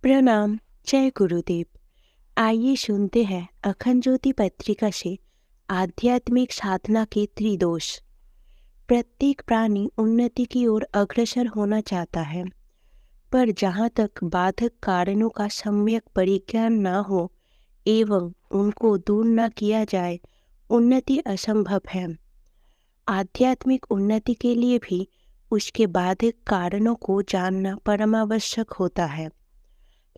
प्रणाम। जय गुरुदेव। आइए सुनते हैं अखंड ज्योति पत्रिका से आध्यात्मिक साधना के त्रिदोष। प्रत्येक प्राणी उन्नति की ओर अग्रसर होना चाहता है, पर जहाँ तक बाधक कारणों का सम्यक परिज्ञान न हो एवं उनको दूर न किया जाए, उन्नति असंभव है। आध्यात्मिक उन्नति के लिए भी उसके बाधक कारणों को जानना परमावश्यक होता है।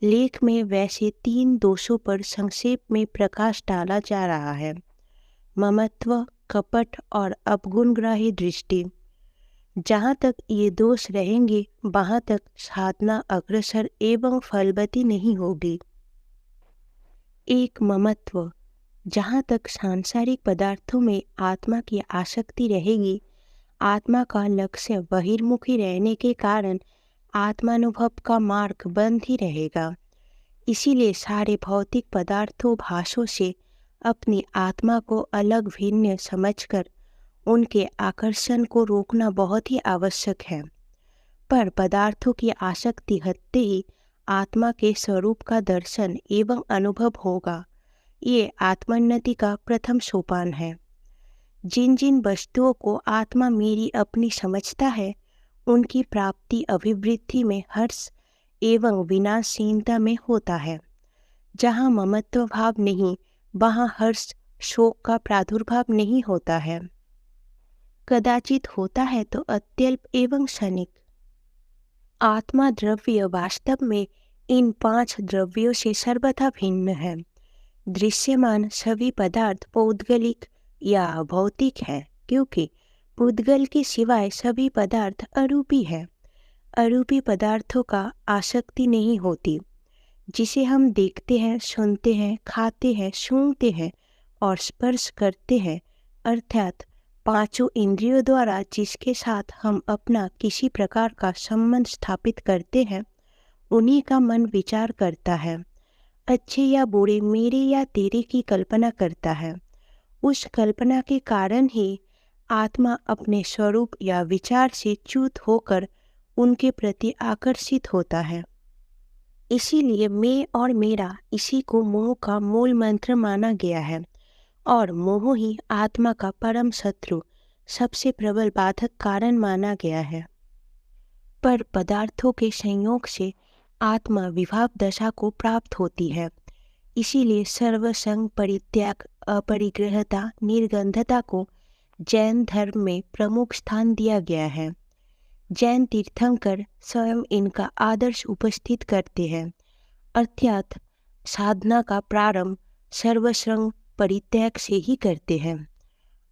लेख में वैसे 3 दोषों पर संक्षेप में प्रकाश डाला जा रहा है: ममत्व, कपट और अपगुणग्राही दृष्टि। जहाँ तक ये दोष रहेंगे, वहाँ तक साधना अग्रसर एवं फलवती नहीं होगी। एक, ममत्व। जहाँ तक सांसारिक पदार्थों में आत्मा की आसक्ति रहेगी, आत्मा का लक्ष्य बहिर्मुखी रहने के कारण आत्मानुभव का मार्ग बंद ही रहेगा। इसीलिए सारे भौतिक पदार्थों भाषों से अपनी आत्मा को अलग भिन्न समझकर उनके आकर्षण को रोकना बहुत ही आवश्यक है। पर पदार्थों की आसक्ति हटते ही आत्मा के स्वरूप का दर्शन एवं अनुभव होगा। ये आत्मोन्नति का प्रथम सोपान है। जिन जिन वस्तुओं को आत्मा मेरी अपनी समझता है, उनकी प्राप्ति अभिवृद्धि में हर्ष एवं विनाशहीनता में होता है। जहाँ ममत्व भाव नहीं, वहाँ हर्ष शोक का प्रादुर्भाव नहीं होता है। कदाचित होता है तो अत्यल्प एवं क्षणिक। आत्मा द्रव्य वास्तव में इन 5 द्रव्यों से सर्वथा भिन्न है। दृश्यमान सभी पदार्थ पौद्गलिक या भौतिक है, क्योंकि पुद्गल के सिवाय सभी पदार्थ अरूपी है। अरूपी पदार्थों का आसक्ति नहीं होती। जिसे हम देखते हैं, सुनते हैं, खाते हैं, सूंघते हैं और स्पर्श करते हैं, अर्थात 5 इंद्रियों द्वारा जिसके साथ हम अपना किसी प्रकार का संबंध स्थापित करते हैं, उन्हीं का मन विचार करता है। अच्छे या बुरे, मेरे या तेरे की कल्पना करता है। उस कल्पना के कारण ही आत्मा अपने स्वरूप या विचार से च्युत होकर उनके प्रति आकर्षित होता है। इसीलिए मैं और मेरा इसी को मोह का मूल मंत्र माना गया है, और मोह ही आत्मा का परम शत्रु, सबसे प्रबल बाधक कारण माना गया है। पर पदार्थों के संयोग से आत्मा विभाव दशा को प्राप्त होती है। इसीलिए सर्वसंग परित्याग, अपरिग्रहता, निर्गंधता को जैन धर्म में प्रमुख स्थान दिया गया है। जैन तीर्थंकर स्वयं इनका आदर्श उपस्थित करते हैं, अर्थात साधना का प्रारंभ सर्वसंग परित्याग से ही करते हैं।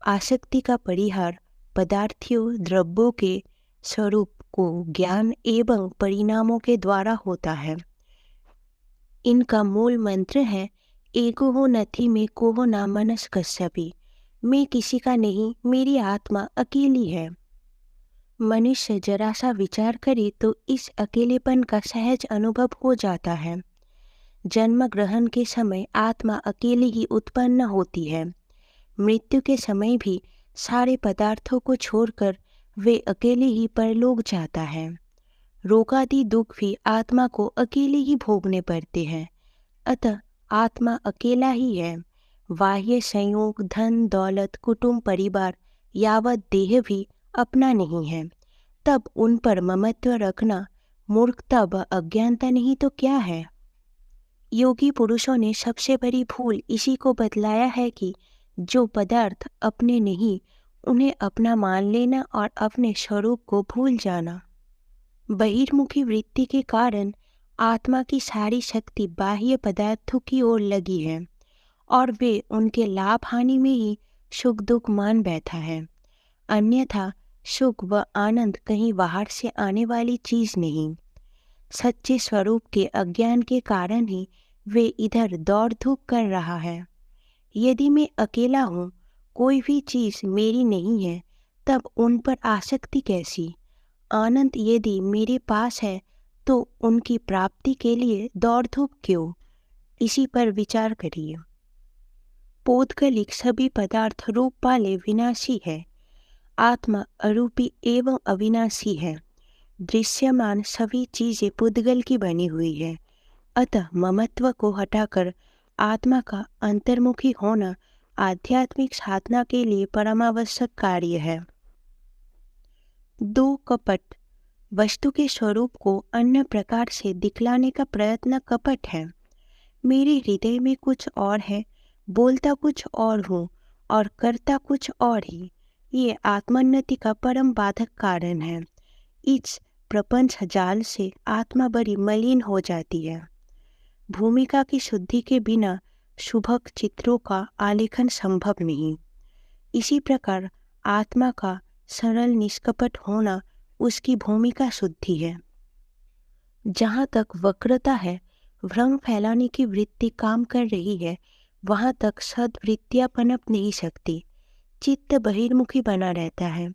आसक्ति का परिहार पदार्थियों द्रव्यों के स्वरूप को ज्ञान एवं परिणामों के द्वारा होता है। इनका मूल मंत्र है: एको हो नथी में को हो ना मनस कश्यपि। मैं किसी का नहीं, मेरी आत्मा अकेली है। मनुष्य जरा सा विचार करे तो इस अकेलेपन का सहज अनुभव हो जाता है। जन्म ग्रहण के समय आत्मा अकेली ही उत्पन्न होती है। मृत्यु के समय भी सारे पदार्थों को छोड़कर वे अकेले ही परलोक जाता है। रोगादि दुख भी आत्मा को अकेले ही भोगने पड़ते हैं। अतः आत्मा अकेला ही है। बाह्य संयोग, धन दौलत, कुटुंब परिवार यावत देह भी अपना नहीं है। तब उन पर ममत्व रखना मूर्खता व अज्ञानता नहीं तो क्या है। योगी पुरुषों ने सबसे बड़ी भूल इसी को बतलाया है कि जो पदार्थ अपने नहीं, उन्हें अपना मान लेना और अपने स्वरूप को भूल जाना। बहिर्मुखी वृत्ति के कारण आत्मा की सारी शक्ति बाह्य पदार्थों की ओर लगी है, और वे उनके लाभ हानि में ही सुख दुख मान बैठा है। अन्यथा सुख व आनंद कहीं बाहर से आने वाली चीज नहीं। सच्चे स्वरूप के अज्ञान के कारण ही वे इधर दौड़ धूप कर रहा है। यदि मैं अकेला हूँ, कोई भी चीज मेरी नहीं है, तब उन पर आसक्ति कैसी। आनंद यदि मेरे पास है तो उनकी प्राप्ति के लिए दौड़ धूप क्यों। इसी पर विचार करिए। पौद्गलिक सभी पदार्थ रूप वाले विनाशी है। आत्मा अरूपी एवं अविनाशी है। दृश्यमान सभी चीजें पुद्गल की बनी हुई है। अतः ममत्व को हटाकर आत्मा का अंतर्मुखी होना आध्यात्मिक साधना के लिए परमावश्यक कार्य है। 2. कपट। वस्तु के स्वरूप को अन्य प्रकार से दिखलाने का प्रयत्न कपट है। मेरे हृदय में कुछ और है, बोलता कुछ और हूँ और करता कुछ और ही। ये आत्मोन्नति का परम बाधक कारण है। इस प्रपंच जाल से आत्मा बड़ी मलिन हो जाती है। भूमिका की शुद्धि के बिना शुभक चित्रों का आलेखन संभव नहीं। इसी प्रकार आत्मा का सरल निष्कपट होना उसकी भूमिका शुद्धि है। जहाँ तक वक्रता है, भ्रम फैलाने की वृत्ति काम कर रही है, वहाँ तक सद्वृत्तियाँ पनप नहीं सकती। चित्त बहिर्मुखी बना रहता है।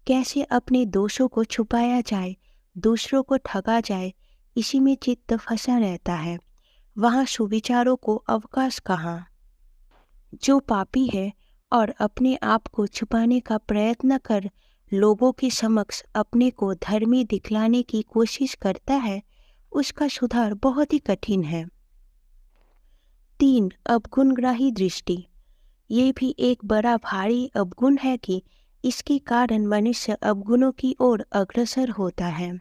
कैसे अपने दोषों को छुपाया जाए, दूसरों को ठगा जाए, इसी में चित्त फंसा रहता है। वहाँ सुविचारों को अवकाश कहाँ। जो पापी है और अपने आप को छुपाने का प्रयत्न कर लोगों के समक्ष अपने को धर्मी दिखलाने की कोशिश करता है, उसका सुधार बहुत ही कठिन है। 3. अवगुणग्राही दृष्टि। ये भी एक बड़ा भारी अवगुण है कि इसके कारण मनुष्य अवगुणों की ओर अग्रसर होता है।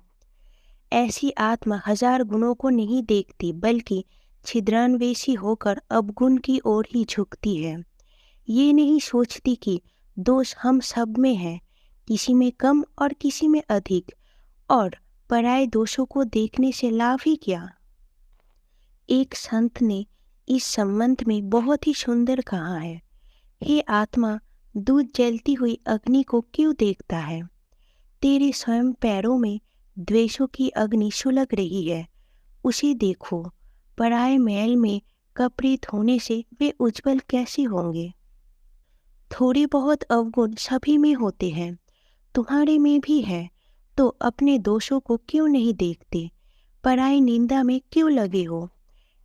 ऐसी आत्मा हजार गुणों को नहीं देखती, बल्कि छिद्रान्वेषी होकर अवगुण की ओर ही झुकती है। ये नहीं सोचती कि दोष हम सब में है, किसी में कम और किसी में अधिक, और पराये दोषों को देखने से लाभ ही क्या। एक संत ने इस संबंध में बहुत ही सुंदर कहा है, हे आत्मा, दूध जलती हुई अग्नि को क्यों देखता है? तेरे स्वयं पैरों में द्वेषों की अग्नि सुलग रही है, उसे देखो। पराये मैल में कपड़े धोने से वे उज्जवल कैसे होंगे? थोड़े बहुत अवगुण सभी में होते हैं, तुम्हारे में भी है, तो अपने दोषों को क्यों नहीं देखते? पराई निंदा में क्यों लगे हो?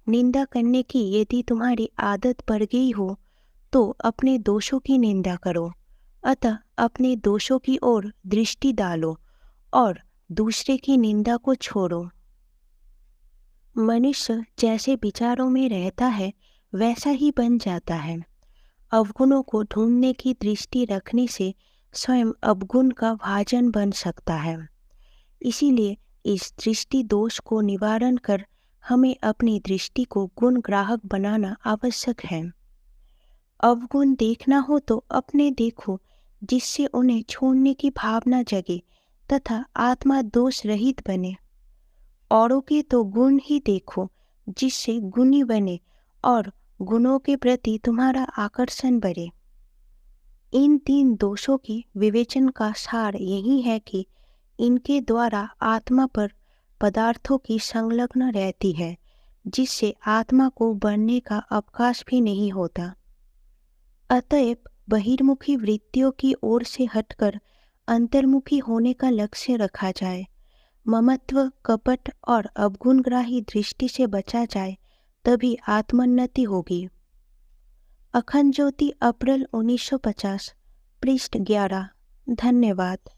निंदा करने की यदि तुम्हारी आदत पड़ गई हो, तो अपने दोषों की निंदा करो। अतः अपने दोषों की ओर दृष्टि डालो और दूसरे की निंदा को छोड़ो। मनुष्य जैसे विचारों में रहता है, वैसा ही बन जाता है। अवगुणों को ढूंढने की दृष्टि रखने से स्वयं अवगुण का भाजन बन सकता है। इसीलिए इस दृष्टि दोष को निवारण कर हमें अपनी दृष्टि को गुण ग्राहक बनाना आवश्यक है। अवगुण देखना हो तो अपने देखो, जिससे उन्हें छोड़ने की भावना जगे तथा आत्मा दोष रहित बने। औरों के तो गुण ही देखो, जिससे गुणी बने और गुणों के प्रति तुम्हारा आकर्षण बढ़े। इन 3 दोषों की विवेचन का सार यही है कि इनके द्वारा आत्मा पर पदार्थों की संलग्न रहती है, जिससे आत्मा को बढ़ने का अवकाश भी नहीं होता। अतएव बहिर्मुखी वृत्तियों की ओर से हटकर अंतर्मुखी होने का लक्ष्य रखा जाए। ममत्व, कपट और अवगुणग्राही दृष्टि से बचा जाए, तभी आत्मोन्नति होगी। अखंड ज्योति, अप्रैल 1950, पृष्ठ 11। धन्यवाद।